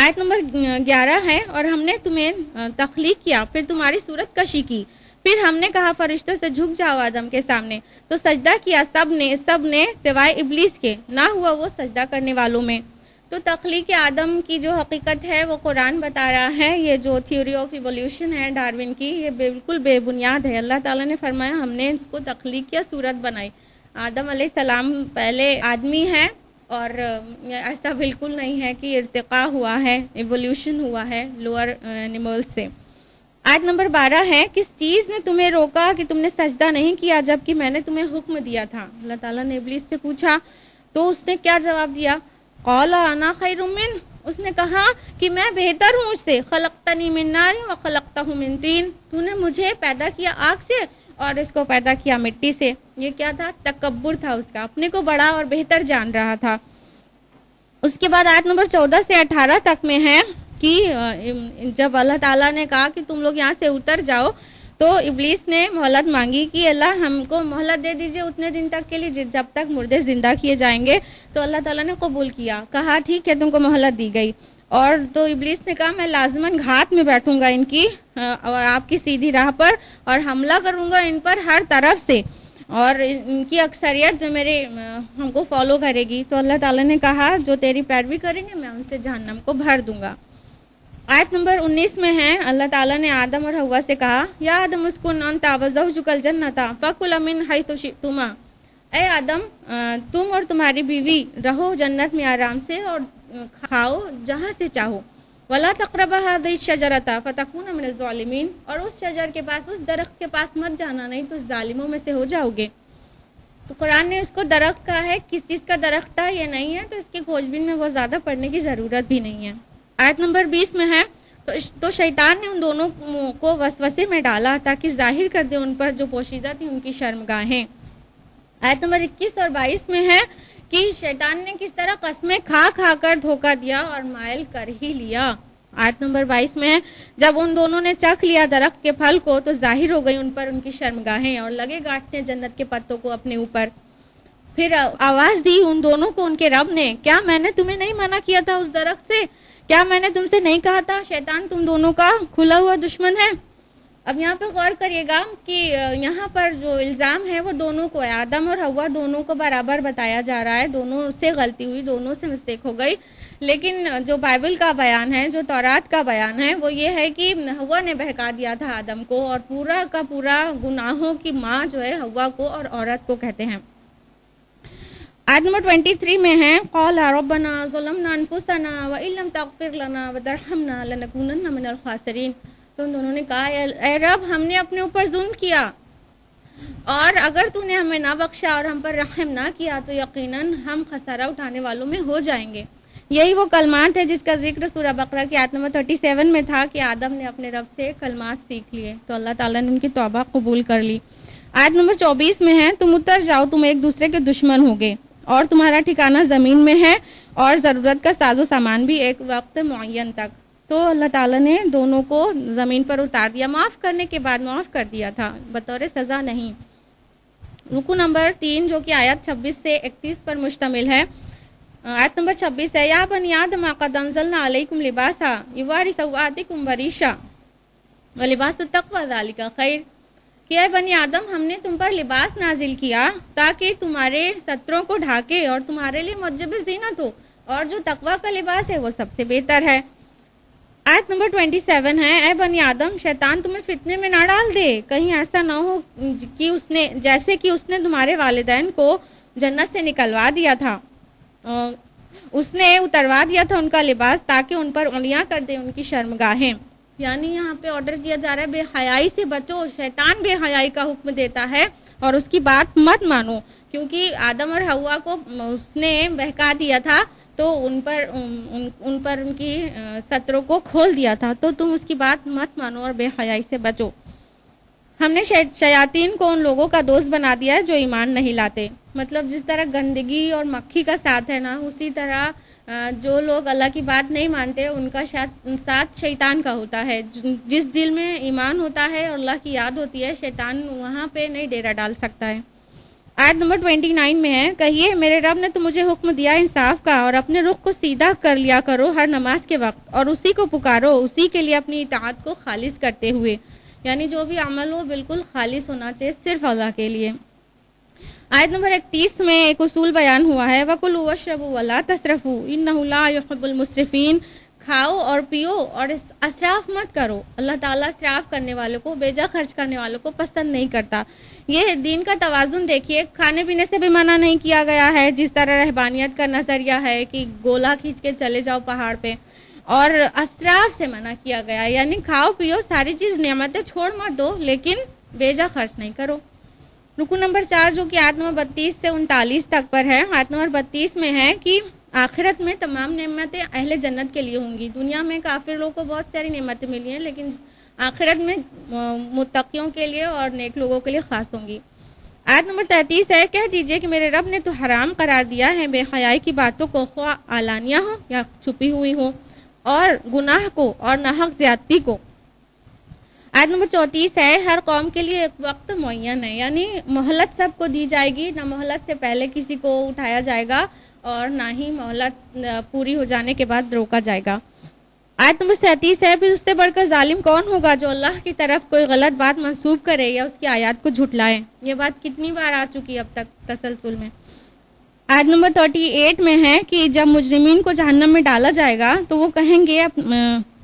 آیت نمبر 11 ہے، اور ہم نے تمہیں تخلیق کیا، پھر تمہاری صورت کشی کی، پھر ہم نے کہا فرشتوں سے جھک جاؤ آدم کے سامنے، تو سجدہ کیا سب نے سوائے ابلیس کے، نہ ہوا وہ سجدہ کرنے والوں میں۔ تو تخلیق آدم کی جو حقیقت ہے وہ قرآن بتا رہا ہے، یہ جو تھیوری آف ایولیوشن ہے ڈارون کی، یہ بالکل بے بنیاد ہے۔ اللہ تعالیٰ نے فرمایا ہم نے اس کو تخلیق کیا، صورت بنائی۔ آدم علیہ السلام پہلے آدمی ہے، اور ایسا بالکل نہیں ہے کہ ارتقاء ہوا ہے، ایولیوشن ہوا ہے لوور اینیمل سے۔ آیت نمبر 12 ہے، کس چیز نے تمہیں روکا کہ تم نے سجدہ نہیں کیا جبکہ میں نے تمہیں حکم دیا تھا؟ اللہ تعالیٰ نے ابلیس سے پوچھا تو اس نے کیا جواب دیا؟ قال انا خیر من، اس نے کہا کہ میں بہتر ہوں اس سے، خلقتنی من نار وخلقتہ من طین، تو نے مجھے پیدا کیا آگ سے اور اس کو پیدا کیا مٹی سے۔ یہ کیا تھا؟ تکبر تھا اس کا، اپنے کو بڑا اور بہتر جان رہا تھا۔ اس کے بعد آیت نمبر 14 سے 18 تک میں ہے کہ جب اللہ تعالیٰ نے کہا کہ تم لوگ یہاں سے اتر جاؤ، تو ابلیس نے مہلت مانگی کہ اللہ ہم کو مہلت دے دیجئے اتنے دن تک کے لیے جب تک مردے زندہ کیے جائیں گے، تو اللہ تعالیٰ نے قبول کیا، کہا ٹھیک ہے تم کو مہلت دی گئی۔ اور تو ابلیس نے کہا میں لازماً گھات میں بیٹھوں گا ان کی اور آپ کی سیدھی راہ پر، اور حملہ کروں گا ان پر ہر طرف سے، اور ان کی اکثریت جو میرے ہم کو فالو کرے گی۔ تو اللہ تعالیٰ نے کہا جو تیری پیروی کریں گے میں ان سے جہنم کو بھر دوں گا۔ آیت نمبر 19 میں ہے، اللہ تعالیٰ نے آدم اور حوا سے کہا یا آدم اسکن انت وزوجک الجنۃ فکلا من حیث شئتما، اے آدم تم اور تمہاری بیوی رہو جنت میں آرام سے اور کھاؤ جہاں سے چاہو، ولا تقربا هذه الشجرۃ فتکونا من الظالمین، اور اس شجر کے پاس، اس درخت کے پاس مت جانا نہیں تو ظالموں میں سے ہو جاؤ گے۔ تو قرآن نے اس کو درخت کہا ہے، کس چیز کا درخت تھا یہ نہیں ہے، تو اس کی کھوج بین میں بہت زیادہ پڑھنے کی ضرورت بھی نہیں ہے۔ آیت نمبر 20 میں ہے، تو شیطان نے ان دونوں کو وسوسے میں ڈالا تاکہ ظاہر کر دے ان پر جو پوشیدہ تھی ان کی شرمگاہیں۔ آیت نمبر 21 اور 22 میں ہے کہ شیطان نے کس طرح قسمیں کھا کھا کر دھوکہ دیا اور مائل کر ہی لیا۔ آیت نمبر 22 میں ہے، جب ان دونوں نے چکھ لیا درخت کے پھل کو تو ظاہر ہو گئی ان پر ان کی شرمگاہیں اور لگے گاٹنے جنت کے پتوں کو اپنے اوپر۔ پھر آواز دی ان دونوں کو ان کے رب نے، کیا میں نے تمہیں نہیں منع کیا تھا اس درخت سے؟ کیا میں نے تم سے نہیں کہا تھا شیطان تم دونوں کا کھلا ہوا دشمن ہے؟ اب یہاں پہ غور کریے گا کہ یہاں پر جو الزام ہے وہ دونوں کو ہے، آدم اور حوا دونوں کو برابر بتایا جا رہا ہے، دونوں سے غلطی ہوئی، دونوں سے مسٹیک ہو گئی، لیکن جو بائبل کا بیان ہے، جو تورات کا بیان ہے وہ یہ ہے کہ حوا نے بہکا دیا تھا آدم کو، اور پورا کا پورا گناہوں کی ماں جو ہے حوا کو اور عورت کو کہتے ہیں۔ آیت نمبر 23 میں ہے، قال ربنا ظلمنا انفسنا وان لم تغفر لنا وترحمنا لنکونن من الخاسرین، تو ان دونوں نے کہا اے رب ہم نے اپنے اوپر ظلم کیا، اور اگر تو نے ہمیں نہ بخشا اور ہم پر رحم نہ کیا تو یقیناً ہم خسارہ اٹھانے والوں میں ہو جائیں گے۔ یہی وہ کلمات ہے جس کا ذکر سورہ بقرہ کی آیت نمبر 37 میں تھا کہ آدم نے اپنے رب سے کلمات سیکھ لیے تو اللہ تعالیٰ نے ان کی توبہ قبول کر لی۔ آیت نمبر 24 میں ہے، تم اتر جاؤ، تم ایک دوسرے کے دشمن ہوگے اور تمہارا ٹھکانہ زمین میں ہے اور ضرورت کا ساز و سامان بھی ایک وقت معین تک۔ تو اللہ تعالیٰ نے دونوں کو زمین پر اتار دیا، معاف کرنے کے بعد معاف کر دیا تھا، بطور سزا نہیں۔ رکو نمبر 3 جو کہ آیت 26 سے 31 پر مشتمل ہے، آیت نمبر 26 ہے، یا بنی آدم قد انزلنا علیکم لباسا یواری سوآتکم وریشا ولباس التقوی ذالک خیر، کہ اے بنی آدم ہم نے تم پر لباس نازل کیا تاکہ تمہارے ستروں کو ڈھاکے اور تمہارے لیے موجب زینت ہو، اور جو تقوی کا لباس ہے وہ سب سے بہتر ہے۔ آیت نمبر 27 ہے، اے بنی آدم شیطان تمہیں فتنے میں نہ ڈال دے، کہیں ایسا نہ ہو کہ اس نے جیسے کہ اس نے تمہارے والدین کو جنت سے نکلوا دیا تھا، اس نے اتروا دیا تھا ان کا لباس تاکہ ان پر انگلیاں کر دے ان کی شرمگاہیں۔ یعنی یہاں پہ آرڈر دیا جا رہا ہے بے حیائی سے بچو، شیطان بے حیائی کا حکم دیتا ہے اور اس کی بات مت مانو، کیونکہ آدم اور حوا کو اس نے بہکا دیا تھا تو ان پر ان کی ستروں کو کھول دیا تھا، تو تم اس کی بات مت مانو اور بے حیائی سے بچو۔ ہم نے شیاطین کو ان لوگوں کا دوست بنا دیا ہے جو ایمان نہیں لاتے، مطلب جس طرح گندگی اور مکھی کا ساتھ ہے نا، اسی طرح جو لوگ اللہ کی بات نہیں مانتے ان کا ساتھ شیطان کا ہوتا ہے۔ جس دل میں ایمان ہوتا ہے اور اللہ کی یاد ہوتی ہے، شیطان وہاں پہ نہیں ڈیرا ڈال سکتا ہے۔ آیت نمبر 29 میں ہے، کہیے میرے رب نے تو مجھے حکم دیا انصاف کا، اور اپنے رخ کو سیدھا کر لیا کرو ہر نماز کے وقت، اور اسی کو پکارو، اسی کے لیے اپنی اطاعت کو خالص کرتے ہوئے، یعنی جو بھی عمل ہو بالکل خالص ہونا چاہیے صرف اللہ کے لیے۔ آیت نمبر 31 میں ایک اصول بیان ہوا ہے، وَكُلُوا وَاشْرَبُوا وَلَا تَسْرِفُوا إِنَّهُ لَا يُحِبُّ الْمُسْرِفِينَ، کھاؤ اور پیو اور اسراف مت کرو، اللہ تعالیٰ اسراف کرنے والوں کو، بیجا خرچ کرنے والوں کو پسند نہیں کرتا۔ یہ دین کا توازن دیکھیے، کھانے پینے سے بھی منع نہیں کیا گیا ہے، جس طرح رہبانیت کا نظریہ ہے کہ گولا کھینچ کے چلے جاؤ پہاڑ پہ، اور اسراف سے منع کیا گیا، یعنی کھاؤ پیو ساری چیز نعمتیں چھوڑ مت دو لیکن بیجا خرچ نہیں کرو۔ رکو نمبر 4 جو کہ آیت نمبر 32 سے 39 تک پر ہے، آیت نمبر 32 میں ہے کہ آخرت میں تمام نعمتیں اہل جنت کے لیے ہوں گی۔ دنیا میں کافر لوگوں کو بہت ساری نعمتیں ملی ہیں، لیکن آخرت میں متقیوں کے لیے اور نیک لوگوں کے لیے خاص ہوں گی۔ آیت نمبر 33 ہے، کہہ دیجئے کہ میرے رب نے تو حرام قرار دیا ہے بے حیائی کی باتوں کو، خواہ اعلانیہ ہو یا چھپی ہوئی ہو، اور گناہ کو اور ناحق زیادتی کو۔ آیت نمبر 34 ہے، ہر قوم کے لیے ایک وقت معین ہے، یعنی مہلت سب کو دی جائے گی، نہ مہلت سے پہلے کسی کو اٹھایا جائے گا اور نہ ہی مہلت پوری ہو جانے کے بعد روکا جائے گا۔ آیت نمبر 37 ہے، پھر اس سے بڑھ کر ظالم کون ہوگا جو اللہ کی طرف کوئی غلط بات منسوب کرے یا اس کی آیات کو جھٹلائے۔ یہ بات کتنی بار آ چکی ہے اب تک تسلسل میں۔ آیت نمبر 38 میں ہے کہ جب مجرمین کو جہنم میں ڈالا جائے گا تو وہ کہیں گے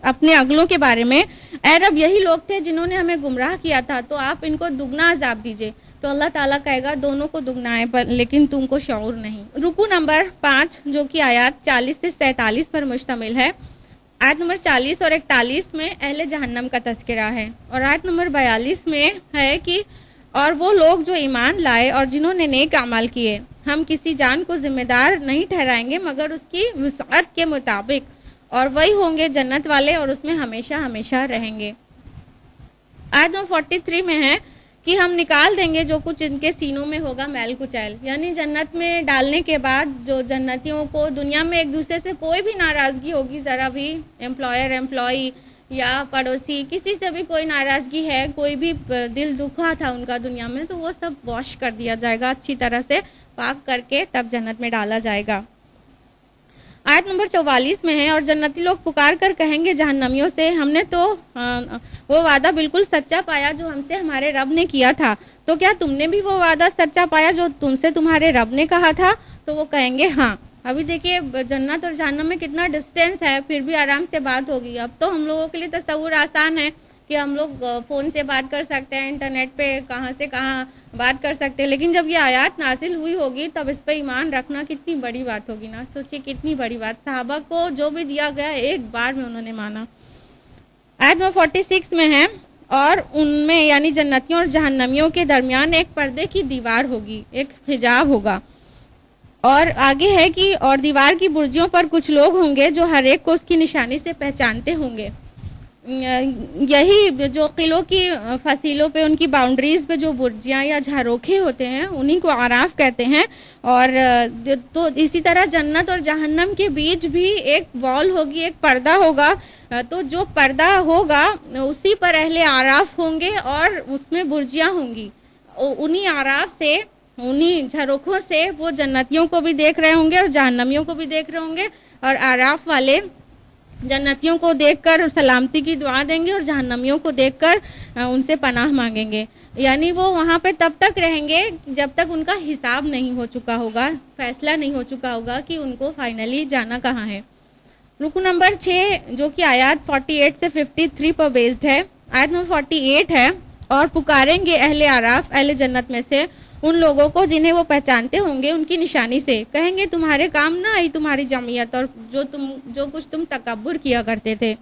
اپنے اگلوں کے بارے میں، اے رب یہی لوگ تھے جنہوں نے ہمیں گمراہ کیا تھا، تو آپ ان کو دگنا عذاب دیجئے۔ تو اللہ تعالیٰ کہے گا دونوں کو دگنا ہے لیکن تم کو شعور نہیں۔ رکو نمبر 5 جو کہ آیات 40 سے 47 پر مشتمل ہے، آیت نمبر 40 اور 41 میں اہل جہنم کا تذکرہ ہے، اور آیت نمبر 42 میں ہے کہ اور وہ لوگ جو ایمان لائے اور جنہوں نے نیک اعمال کیے، ہم کسی جان کو ذمہ دار نہیں ٹھہرائیں گے مگر اس کی وسعت کے مطابق، اور وہی ہوں گے جنت والے اور اس میں ہمیشہ ہمیشہ رہیں گے۔ آیت نمبر 43 میں ہے کہ ہم نکال دیں گے جو کچھ ان کے سینوں میں ہوگا میل کچیل، یعنی جنت میں ڈالنے کے بعد جو جنتیوں کو دنیا میں ایک دوسرے سے کوئی بھی ناراضگی ہوگی، ذرا بھی امپلائر امپلائی یا پڑوسی کسی سے بھی کوئی ناراضگی ہے، کوئی بھی دل دکھا تھا ان کا دنیا میں، تو وہ سب واش کر دیا جائے گا، اچھی طرح سے پاک کر کے تب جنت میں ڈالا جائے گا۔ آیت نمبر 44 میں ہے، اور جنتی لوگ پکار کر کہیں گے جہنمیوں سے، ہم نے تو وہ وعدہ بالکل سچا پایا جو ہم سے ہمارے رب نے کیا تھا، تو کیا تم نے بھی وہ وعدہ سچا پایا جو تم سے تمہارے رب نے کہا تھا؟ تو وہ کہیں گے ہاں۔ ابھی دیکھیے جنت اور جہنم میں کتنا ڈسٹینس ہے، پھر بھی آرام سے بات ہوگی۔ اب تو ہم لوگوں کے لیے تصور آسان ہے کہ ہم لوگ فون سے بات کر سکتے ہیں، انٹرنیٹ پہ کہاں سے کہاں بات کر سکتے ہیں، لیکن جب یہ آیات نازل ہوئی ہوگی تب اس پہ ایمان رکھنا کتنی بڑی بات ہوگی نا، سوچیے کتنی بڑی بات۔ صحابہ کو جو بھی دیا گیا ایک بار میں انہوں نے مانا۔ آیت نمبر 46 میں ہے، اور ان میں یعنی جنتیوں اور جہنمیوں کے درمیان ایک پردے کی دیوار ہوگی، ایک حجاب ہوگا، اور آگے ہے کہ اور دیوار کی برجیوں پر کچھ لوگ ہوں گے جو ہر ایک کو اس کی نشانی سے پہچانتے ہوں گے۔ یہی جو قلعوں کی فصیلوں پہ ان کی باؤنڈریز پہ جو برجیاں یا جھروکھے ہوتے ہیں انہی کو اعراف کہتے ہیں، اور تو اسی طرح جنت اور جہنم کے بیچ بھی ایک وال ہوگی، ایک پردہ ہوگا، تو جو پردہ ہوگا اسی پر اہل اعراف ہوں گے اور اس میں برجیاں ہوں گی، انہی اعراف سے انہی جھروکھوں سے وہ جنتیوں کو بھی دیکھ رہے ہوں گے اور جہنمیوں کو بھی دیکھ رہے ہوں گے، اور اعراف والے جنتیوں کو دیکھ کر سلامتی کی دعا دیں گے اور جہنمیوں کو دیکھ کر ان سے پناہ مانگیں گے، یعنی وہ وہاں پہ تب تک رہیں گے جب تک ان کا حساب نہیں ہو چکا ہوگا، فیصلہ نہیں ہو چکا ہوگا کہ ان کو فائنلی جانا کہاں ہے۔ رکو نمبر 6 جو کہ آیات 48 سے 53 پر بیسڈ ہے، آیت نمبر 48 ہے، اور پکاریں گے اہل اعراف اہل جنت میں سے ان لوگوں کو جنہیں وہ پہچانتے ہوں گے ان کی نشانی سے، کہیں گے تمہارے کام نہ آئی تمہاری جمعیت اور جو کچھ تم تکبر کیا کرتے تھے۔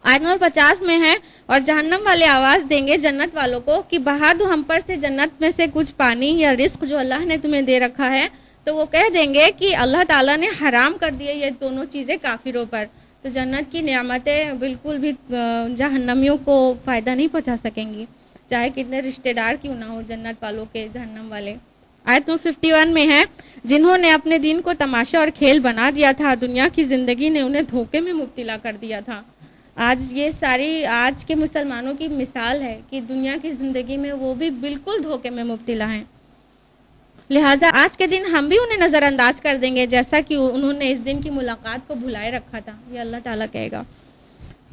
آیت نمبر 50 میں ہے، اور جہنم والے آواز دیں گے جنت والوں کو کہ بہا دو ہم پر سے جنت میں سے کچھ پانی یا رزق جو اللہ نے تمہیں دے رکھا ہے، تو وہ کہہ دیں گے کہ اللہ تعالیٰ نے حرام کر دیے یہ دونوں چیزیں کافروں پر، تو جنت کی نعمتیں بالکل بھی جہنمیوں کو فائدہ نہیں پہنچا سکیں گی، چاہے کتنے رشتہ دار کیوں نہ ہو جنت والوں کے جہنم والے۔ آیت نمبر 51 میں ہے، جنہوں نے اپنے دین کو تماشا اور کھیل بنا دیا تھا، دنیا کی زندگی نے انہیں دھوکے میں مبتلا کر دیا تھا۔ آج یہ ساری آج کے مسلمانوں کی مثال ہے کہ دنیا کی زندگی میں وہ بھی بالکل دھوکے میں مبتلا ہیں۔ لہٰذا آج کے دن ہم بھی انہیں نظر انداز کر دیں گے جیسا کہ انہوں نے اس دن کی ملاقات کو بھلائے رکھا تھا، یہ اللہ تعالیٰ کہے گا۔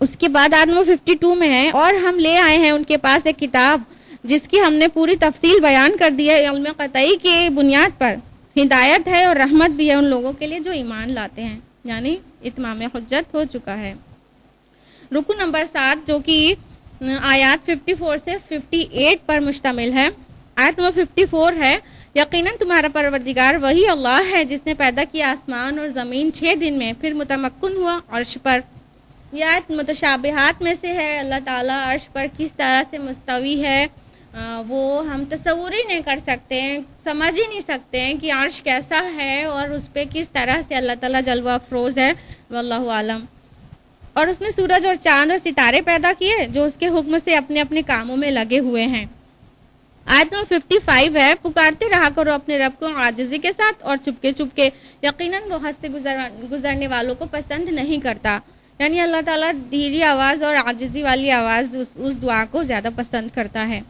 اس کے بعد آیت نمبر 52 میں ہے، اور ہم لے آئے ہیں ان کے پاس ایک کتاب جس کی ہم نے پوری تفصیل بیان کر دی ہے علم قطعی کی بنیاد پر، ہدایت ہے اور رحمت بھی ہے ان لوگوں کے لیے جو ایمان لاتے ہیں، یعنی اتمام حجت ہو چکا ہے۔ رکو نمبر 7 جو کہ آیات 54 سے 58 پر مشتمل ہے۔ آیت نمبر 54 ہے، یقیناً تمہارا پروردگار وہی اللہ ہے جس نے پیدا کیا آسمان اور زمین 6 دن میں، پھر متمکن ہوا عرش پر۔ یہ آیت متشابہات میں سے ہے، اللہ تعالیٰ عرش پر کس طرح سے مستوی ہے وہ ہم تصور ہی نہیں کر سکتے ہیں، سمجھ ہی نہیں سکتے ہیں کہ عرش کیسا ہے اور اس پہ کس طرح سے اللہ تعالیٰ جلوہ افروز ہے، واللہ عالم۔ اور اس نے سورج اور چاند اور ستارے پیدا کیے جو اس کے حکم سے اپنے اپنے کاموں میں لگے ہوئے ہیں۔ آیت نمبر 55 ہے، پکارتے رہا کرو اپنے رب کو عاجزی کے ساتھ اور چپکے چپکے، یقیناً وہ حد سے گزرنے والوں کو پسند نہیں کرتا، یعنی اللہ تعالیٰ دھیری آواز اور عاجزی والی آواز اس دعا کو زیادہ پسند کرتا ہے،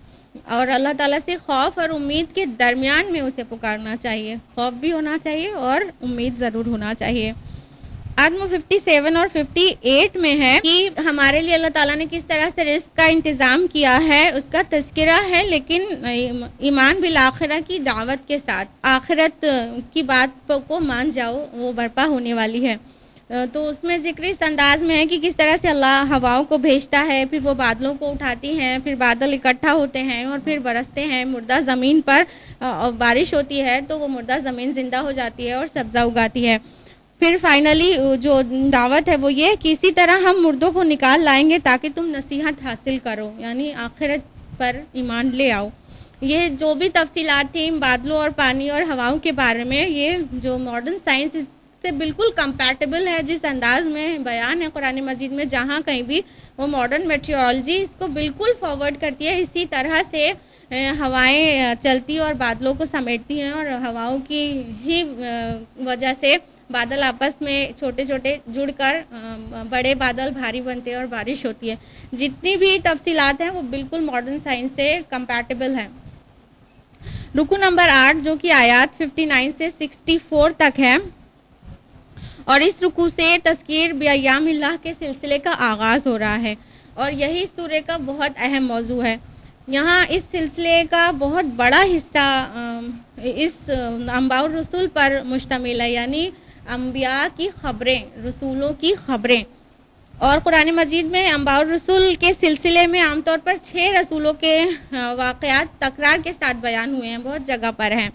اور اللہ تعالیٰ سے خوف اور امید کے درمیان میں اسے پکارنا چاہیے، خوف بھی ہونا چاہیے اور امید ضرور ہونا چاہیے۔ آیت 57 اور 58 میں ہے کہ ہمارے لیے اللہ تعالیٰ نے کس طرح سے رزق کا انتظام کیا ہے، اس کا تذکرہ ہے، لیکن ایمان بالآخرہ کی دعوت کے ساتھ آخرت کی بات کو مان جاؤ، وہ برپا ہونے والی ہے۔ تو اس میں ذکر اس انداز میں ہے کہ کس طرح سے اللہ ہواؤں کو بھیجتا ہے، پھر وہ بادلوں کو اٹھاتی ہیں، پھر بادل اکٹھا ہوتے ہیں اور پھر برستے ہیں، مردہ زمین پر بارش ہوتی ہے تو وہ مردہ زمین زندہ ہو جاتی ہے اور سبزہ اگاتی ہے۔ پھر فائنلی جو دعوت ہے وہ یہ کہ اسی طرح ہم مردوں کو نکال لائیں گے تاکہ تم نصیحت حاصل کرو، یعنی آخرت پر ایمان لے آؤ۔ یہ جو بھی تفصیلات تھیں بادلوں اور پانی اور ہواؤں کے بارے میں، یہ جو ماڈرن سائنس اس سے بالکل کمپیٹیبل ہے، جس انداز میں بیان ہے قرآن مجید میں، جہاں کہیں بھی وہ ماڈرن میٹیورولوجی اس کو بالکل فارورڈ کرتی ہے، اسی طرح سے ہوائیں چلتی اور بادلوں کو سمیٹتی ہیں، اور ہواؤں کی ہی وجہ سے بادل آپس میں چھوٹے چھوٹے جڑ کر بڑے بادل بھاری بنتے ہیں اور بارش ہوتی ہے۔ جتنی بھی تفصیلات ہیں وہ بالکل ماڈرن سائنس سے کمپیٹیبل ہیں۔ رکو نمبر 8 جو کہ آیات 59 سے 64 تک ہے، اور اس رکوع سے تذکیر بایام اللہ کے سلسلے کا آغاز ہو رہا ہے، اور یہی سورہ کا بہت اہم موضوع ہے۔ یہاں اس سلسلے کا بہت بڑا حصہ اس انباء الرسول پر مشتمل ہے، یعنی انبیاء کی خبریں، رسولوں کی خبریں۔ اور قرآن مجید میں انباء الرسول کے سلسلے میں عام طور پر 6 رسولوں کے واقعات تکرار کے ساتھ بیان ہوئے ہیں، بہت جگہ پر ہیں۔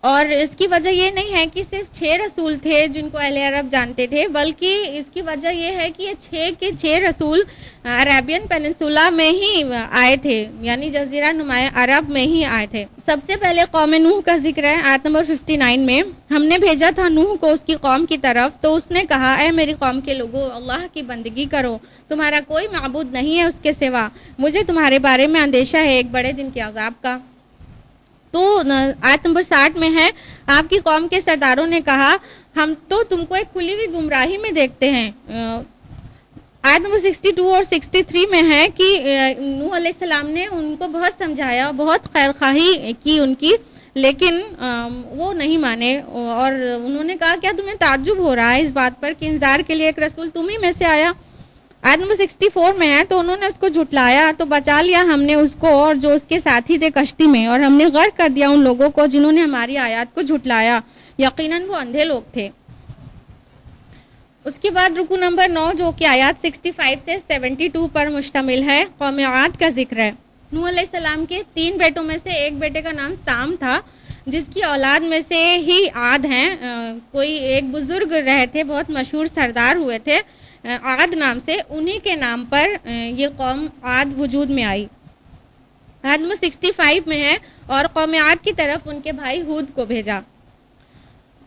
اور اس کی وجہ یہ نہیں ہے کہ صرف 6 رسول تھے جن کو اہل عرب جانتے تھے، بلکہ اس کی وجہ یہ ہے کہ یہ 6 کے 6 رسول عربین پیننسولا میں ہی آئے تھے، یعنی جزیرہ نما عرب میں ہی آئے تھے۔ سب سے پہلے قوم نوح کا ذکر ہے آیت نمبر 59 میں، ہم نے بھیجا تھا نوح کو اس کی قوم کی طرف، تو اس نے کہا اے میری قوم کے لوگو، اللہ کی بندگی کرو، تمہارا کوئی معبود نہیں ہے اس کے سوا، مجھے تمہارے بارے میں اندیشہ ہے ایک بڑے دن کے عذاب کا۔ تو آیت نمبر 60 میں ہے، آپ کی قوم کے سرداروں نے کہا ہم تو تم کو ایک کھلی ہوئی گمراہی میں دیکھتے ہیں۔ آیت نمبر 62 اور 63 میں ہے کہ نوح علیہ السلام نے ان کو بہت سمجھایا، بہت خیرخواہی کی ان کی، لیکن وہ نہیں مانے، اور انہوں نے کہا کیا تمہیں تعجب ہو رہا ہے اس بات پر کہ انذار کے لیے ایک رسول تم ہی میں سے آیا۔ آیت نمبر 64 میں ہے، تو انہوں نے اس کو جھٹلایا تو بچا لیا ہم نے اس کو اور جو اس کے ساتھی تھے کشتی میں، اور ہم نے غرق کر دیا ان لوگوں کو جنہوں نے ہماری آیات کو جھٹلایا، یقیناً وہ اندھے لوگ تھے۔ اس کے بعد رکو نمبر 9 جو کہ آیات 65 سے 72 پر مشتمل ہے، قوم عاد کا ذکر ہے۔ نوح علیہ السلام کے 3 بیٹوں میں سے ایک بیٹے کا نام سام تھا، جس کی اولاد میں سے ہی عاد ہیں۔ کوئی ایک بزرگ رہے تھے، بہت مشہور سردار ہوئے تھے عاد نام سے، انہی کے نام پر یہ قوم عاد وجود میں آئی۔ آیت نمبر 65 میں ہے، اور قوم عاد کی طرف ان کے بھائی ہود کو بھیجا،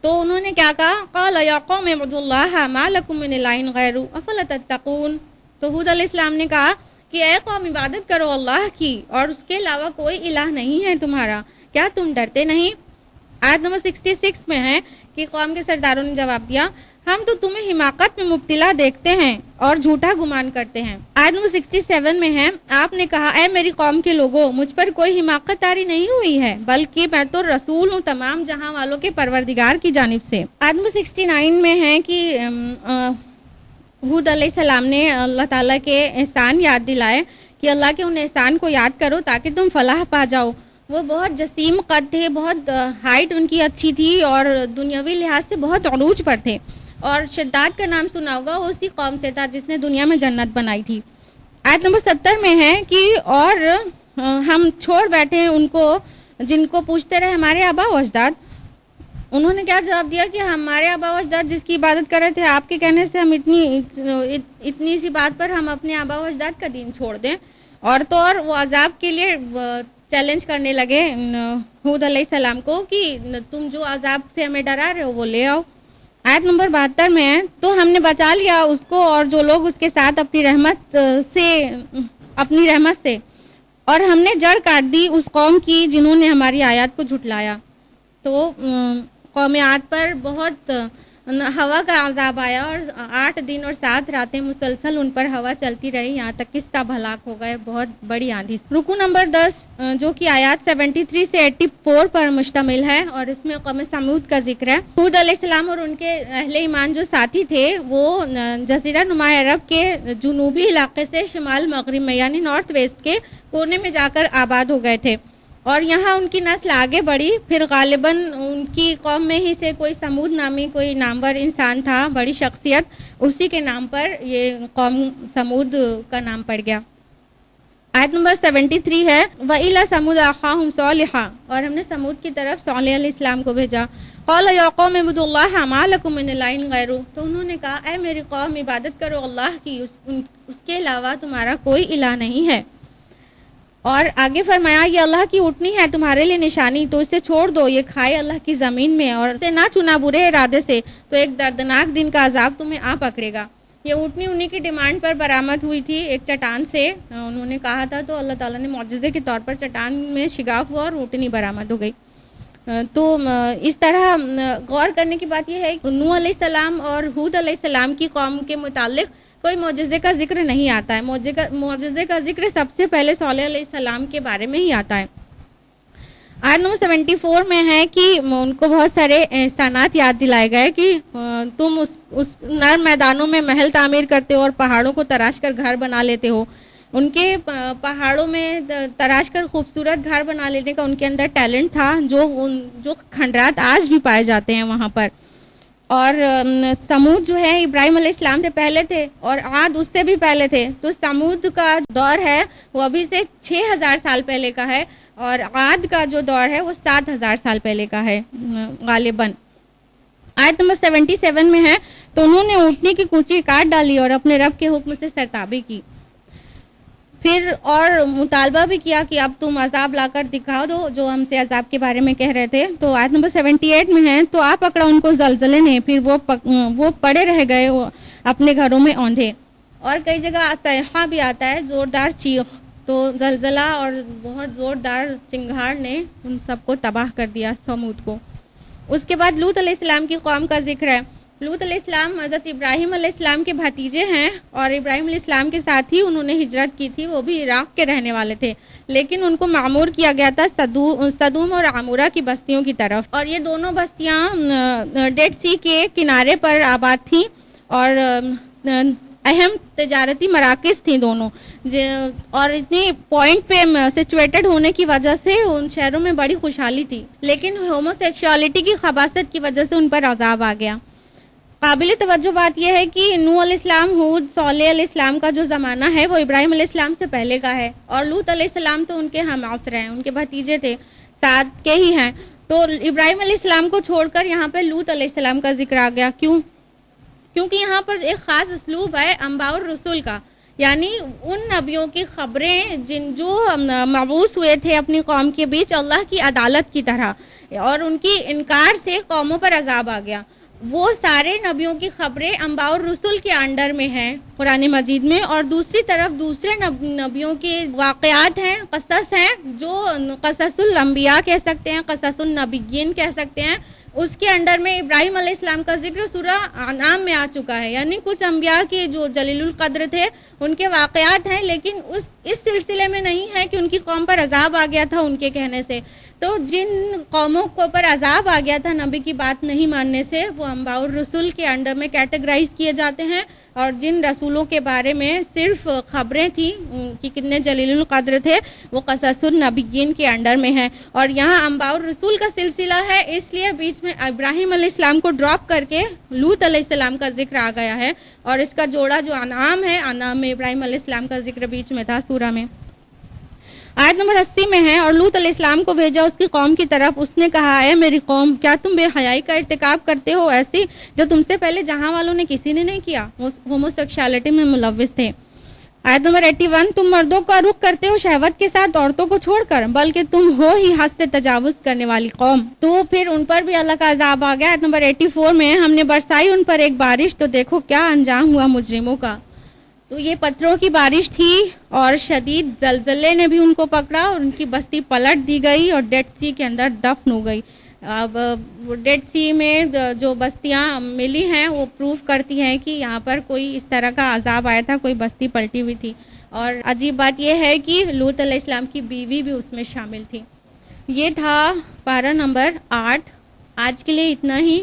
تو انہوں نے کیا کہا، قال یا قوم اعبدوا اللہ ما لکم من الہ غیرہ افلا تتقون۔ تو ہود علیہ السلام نے کہا کہ اے قوم عبادت کرو اللہ کی، اور اس کے علاوہ کوئی الہ نہیں ہے تمہارا، کیا تم ڈرتے نہیں؟ آیت نمبر 66 میں ہے کہ قوم کے سرداروں نے جواب دیا، ہم تو تمہیں حماقت میں مبتلا دیکھتے ہیں، اور جھوٹا گمان کرتے ہیں۔ آیت نمبر 67 میں ہے، آپ نے کہا اے میری قوم کے لوگوں، مجھ پر کوئی حماقت طاری نہیں ہوئی ہے، بلکہ میں تو رسول ہوں تمام جہاں والوں کے پروردگار کی جانب سے۔ آیت نمبر 69 میں ہے کہ ہود علیہ السلام نے اللہ تعالیٰ کے احسان یاد دلائے کہ اللہ کے ان احسان کو یاد کرو تاکہ تم فلاح پا جاؤ۔ وہ بہت جسیم قد تھے، بہت ہائٹ ان کی اچھی تھی اور دنیاوی لحاظ سے بہت عروج پر تھے، اور شداد کا نام سنا ہوگا، وہ اسی قوم سے تھا جس نے دنیا میں جنت بنائی تھی۔ آیت نمبر 70 میں ہے کہ اور ہم چھوڑ بیٹھے ہیں ان کو جن کو پوچھتے رہے ہمارے آبا و اجداد۔ انہوں نے کیا جواب دیا کہ ہمارے آبا و اجداد جس کی عبادت کر رہے تھے، آپ کے کہنے سے ہم اتنی سی بات پر ہم اپنے آبا و اجداد کا دین چھوڑ دیں، اور تو اور وہ عذاب کے لیے چیلنج کرنے لگے ہود علیہ السلام کو کہ تم جو عذاب سے ہمیں ڈرا رہے ہو وہ لے آؤ۔ آیت نمبر 72 میں ہے، تو ہم نے بچا لیا اس کو اور جو لوگ اس کے ساتھ اپنی رحمت سے، اور ہم نے جڑ کاٹ دی اس قوم کی جنہوں نے ہماری آیات کو جھٹلایا۔ تو قوم عاد پر بہت ہوا کا عذاب آیا، اور 8 دن اور 7 راتیں مسلسل ان پر ہوا چلتی رہی، یہاں تک کہ سب ہلاک ہو گئے، بہت بڑی آندھی۔ رکو نمبر 10 جو کہ آیات 73 سے 84 پر مشتمل ہے، اور اس میں قوم سمود کا ذکر ہے۔ ہود علیہ السلام اور ان کے اہل ایمان جو ساتھی تھے وہ جزیرہ نما عرب کے جنوبی علاقے سے شمال مغرب میں یعنی نارتھ ویسٹ کے کونے میں جا کر آباد ہو گئے تھے، اور یہاں ان کی نسل آگے بڑھی۔ پھر غالباً ان کی قوم میں ہی سے کوئی سمود نامی کوئی نامور انسان تھا، بڑی شخصیت، اسی کے نام پر یہ قوم سمود کا نام پڑ گیا۔ آیت نمبر 73 ہے، وَإِلَى ثَمُودَ أَخَاهُمْ صَالِحًا، اور ہم نے سمود کی طرف صالح علیہ السلام کو بھیجا۔ قَالَ يَا قَوْمِ اعْبُدُوا اللَّهَ مَا لَكُم مِّنْ إِلَٰهٍ غَيْرُهُ، تو انہوں نے کہا اے میری قوم عبادت کرو اللہ کی، اس کے علاوہ تمہارا کوئی الہ نہیں ہے۔ اور آگے فرمایا یہ اللہ کی اٹھنی ہے تمہارے لیے نشانی، تو اسے چھوڑ دو، یہ کھائے اللہ کی زمین میں، اور اسے نہ چنا برے ارادے سے، تو ایک دردناک دن کا عذاب تمہیں آ پکڑے گا۔ یہ اٹھنی انہی کی ڈیمانڈ پر برآمد ہوئی تھی ایک چٹان سے، انہوں نے کہا تھا، تو اللہ تعالیٰ نے معجزے کے طور پر چٹان میں شگاف ہوا اور اٹھنی برآمد ہو گئی۔ تو اس طرح غور کرنے کی بات یہ ہے کہ نوح علیہ السلام اور ہود علیہ السلام کی قوم کے متعلق کوئی معجزے کا ذکر نہیں آتا ہے، معجزے کا ذکر سب سے پہلے صالح علیہ السلام کے بارے میں ہی آتا ہے۔ آیت نمبر 74 میں ہے کہ ان کو بہت سارے احسانات یاد دلائے گئے کہ تم اس نرم میدانوں میں محل تعمیر کرتے ہو اور پہاڑوں کو تراش کر گھر بنا لیتے ہو۔ ان کے پہاڑوں میں تراش کر خوبصورت گھر بنا لینے کا ان کے اندر ٹیلنٹ تھا، جو کھنڈرات آج بھی پائے جاتے ہیں وہاں پر۔ اور سمود جو ہے ابراہیم علیہ السلام سے پہلے تھے، اور عاد اس سے بھی پہلے تھے، تو سمود کا دور ہے وہ ابھی سے 6000 سال پہلے کا ہے، اور عاد کا جو دور ہے وہ 7000 سال پہلے کا ہے غالباً۔ آیت نمبر 77 میں ہے، تو انہوں نے اونٹنی کی کوچی کاٹ ڈالی اور اپنے رب کے حکم سے سرتابی کی، پھر اور مطالبہ بھی کیا کہ اب تم عذاب لا کر دکھا دو جو ہم سے عذاب کے بارے میں کہہ رہے تھے۔ تو آیت نمبر 78 میں ہے، تو آپ پکڑا ان کو زلزلے نے، پھر وہ پڑے رہ گئے اپنے گھروں میں اوندھے۔ اور کئی جگہ صیحہ بھی آتا ہے، زوردار چیخ، تو زلزلہ اور بہت زوردار چنگھاڑ نے ان سب کو تباہ کر دیا سمود کو۔ اس کے بعد لوط علیہ السلام کی قوم کا ذکر ہے۔ لوط علیہ السلام حضرت ابراہیم علیہ السلام کے بھتیجے ہیں، اور ابراہیم علیہ السلام کے ساتھ ہی انہوں نے ہجرت کی تھی، وہ بھی عراق کے رہنے والے تھے، لیکن ان کو معمور کیا گیا تھا سدوم اور عمورہ کی بستیوں کی طرف، اور یہ دونوں بستیاں ڈیڈ سی کے کنارے پر آباد تھیں، اور اہم تجارتی مراکز تھیں دونوں، اور اتنی پوائنٹ پہ سچویٹڈ ہونے کی وجہ سے ان شہروں میں بڑی خوشحالی تھی، لیکن ہومو سیکشوالٹی کی خباثت کی وجہ سے ان پر عذاب آ گیا۔ قابل توجہ بات یہ ہے کہ نوح علیہ السلام، ہود، صالح علیہ السلام کا جو زمانہ ہے وہ ابراہیم علیہ السلام سے پہلے کا ہے، اور لوط علیہ السلام تو ان کے ہم عصر ہیں، ان کے بھتیجے تھے، ساتھ کے ہی ہیں۔ تو ابراہیم علیہ السلام کو چھوڑ کر یہاں پہ لوط علیہ السلام کا ذکر آ گیا، کیونکہ یہاں پر ایک خاص اسلوب ہے انباء الرسول کا، یعنی ان نبیوں کی خبریں جو مبعوث ہوئے تھے اپنی قوم کے بیچ اللہ کی عدالت کی طرح، اور ان کی انکار سے قوموں پر عذاب آ گیا۔ وہ سارے نبیوں کی خبریں انباء الرسل کے انڈر میں ہیں قرآن مجید میں، اور دوسری طرف دوسرے نبیوں کے واقعات ہیں، قصص ہیں، جو قصص الانبیاء کہہ سکتے ہیں، قصص النبیین کہہ سکتے ہیں، اس کے انڈر میں ابراہیم علیہ السلام کا ذکر سورہ انعام میں آ چکا ہے. یعنی کچھ انبیاء کے جو جلیل القدر تھے ان کے واقعات ہیں، لیکن اس سلسلے میں نہیں ہے کہ ان کی قوم پر عذاب آ گیا تھا ان کے کہنے سے. تو جن قوموں کو پر عذاب آ گیا تھا نبی کی بات نہیں ماننے سے، وہ انباء الرسول کے انڈر میں کیٹیگرائز کیے جاتے ہیں، اور جن رسولوں کے بارے میں صرف خبریں تھیں کہ کتنے جلیل القدر تھے، وہ قصص النبیین کے انڈر میں ہیں. اور یہاں انباء الرسول کا سلسلہ ہے، اس لیے بیچ میں ابراہیم علیہ السلام کو ڈراپ کر کے لوط علیہ السلام کا ذکر آ گیا ہے، اور اس کا جوڑا جو انعام ہے، انعام میں ابراہیم علیہ السلام کا ذکر بیچ میں تھا سورہ میں. آیت نمبر 80 میں ہے، اور لوط علیہ السلام کو بھیجا اس کی قوم کی طرف، اس نے کہا اے میری قوم، کیا تم بے حیائی کا ارتکاب کرتے ہو ایسی جو تم سے پہلے جہاں والوں نے کسی نے نہیں کیا. ہوموسیکشوالٹی میں ملوث تھے. آیت نمبر 81، تم مردوں کا رخ کرتے ہو شہوت کے ساتھ عورتوں کو چھوڑ کر، بلکہ تم ہو ہی حد سے تجاوز کرنے والی قوم. تو پھر ان پر بھی اللہ کا عذاب آ گیا. آیت نمبر 84 میں، ہم نے برسائی ان پر ایک بارش، تو دیکھو کیا انجام ہوا مجرموں کا. تو یہ پتھروں کی بارش تھی، اور شدید زلزلے نے بھی ان کو پکڑا، اور ان کی بستی پلٹ دی گئی اور ڈیڈ سی کے اندر دفن ہو گئی. اب ڈیڈ سی میں جو بستیاں ملی ہیں وہ پروف کرتی ہیں کہ یہاں پر کوئی اس طرح کا عذاب آیا تھا، کوئی بستی پلٹی ہوئی تھی. اور عجیب بات یہ ہے کہ لوط علیہ السلام کی بیوی بھی اس میں شامل تھی. یہ تھا پارہ نمبر 8. آج کے لیے اتنا ہی.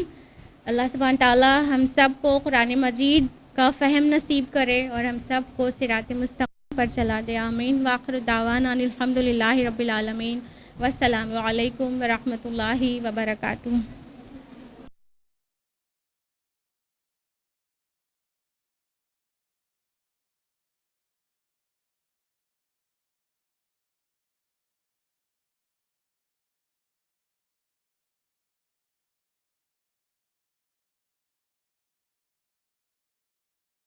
اللہ سبحانہ تعالی ہم سب کو قرآن مجید کا فہم نصیب کرے اور ہم سب کو صراط مستقیم پر چلا دے. آمین. وآخر دعوانا الحمدللہ رب العالمین. والسلام علیکم ورحمۃ اللہ وبرکاتہ.